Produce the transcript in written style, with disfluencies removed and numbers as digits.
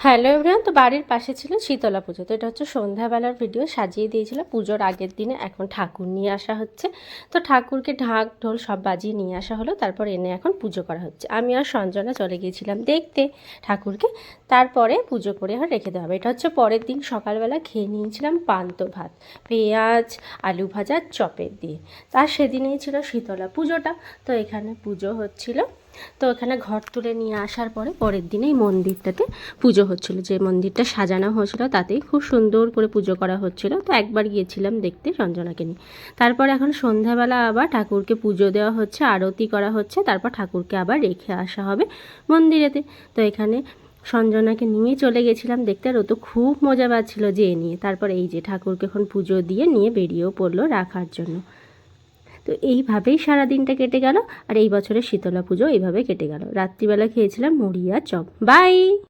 Hello everyone, তো বাড়ির পাশে ছিল শীতলা পুজো। তো এটা হচ্ছে সন্ধ্যাবেলার ভিডিও, সাজিয়ে দিয়েছিল পুজোর আগের দিনে। এখন ঠাকুর নিয়ে আসা হচ্ছে, তো ঠাকুরকে ঢাক ঢোল সব বাজিয়ে নিয়ে আসা হলো, তারপর এনে এখন পুজো করা হচ্ছে। আমি আর সঞ্জনা চলে গিয়েছিলাম দেখতে ঠাকুরকে, তারপরে পুজো করে আর রেখে দেওয়া হবে। এটা হচ্ছে পরের দিন সকালবেলা খেয়ে নিয়েছিলাম পান্তা ভাত, পেঁয়াজ আলু ভাজা চপের দিয়ে। তার সেদিনেই ছিল শীতলা পুজোটা। তো এখানে পুজো হচ্ছিল, তো এখানে ঘর তুলে নিয়ে আসার পরে পরের দিনেই মন্দিরটাতে পুজো হচ্ছিল। যে মন্দিরটা সাজানো হয়েছিল তাতেই খুব সুন্দর করে পুজো করা হচ্ছিল। তো একবার গিয়েছিলাম দেখতে সঞ্জনাকে নিয়ে। তারপর এখন সন্ধ্যাবেলা আবার ঠাকুরকে পুজো দেওয়া হচ্ছে, আরতি করা হচ্ছে, তারপর ঠাকুরকে আবার রেখে আসা হবে মন্দিরেতে। তো এখানে সঞ্জনাকে নিয়ে চলে গেছিলাম দেখতে, আর ও তো খুব মজা পাচ্ছিল যে নিয়ে। তারপর এই যে ঠাকুরকে এখন পুজো দিয়ে নিয়ে বেরিয়েও পড়লো রাখার জন্য। তো এইভাবেই সারা দিনটা কেটে গেল। আর এই বছরের শীতলা পুজো এইভাবে কেটে গেল। রাত্রিবেলা খেয়েছিলাম মুড়ি আর চপ। বাই।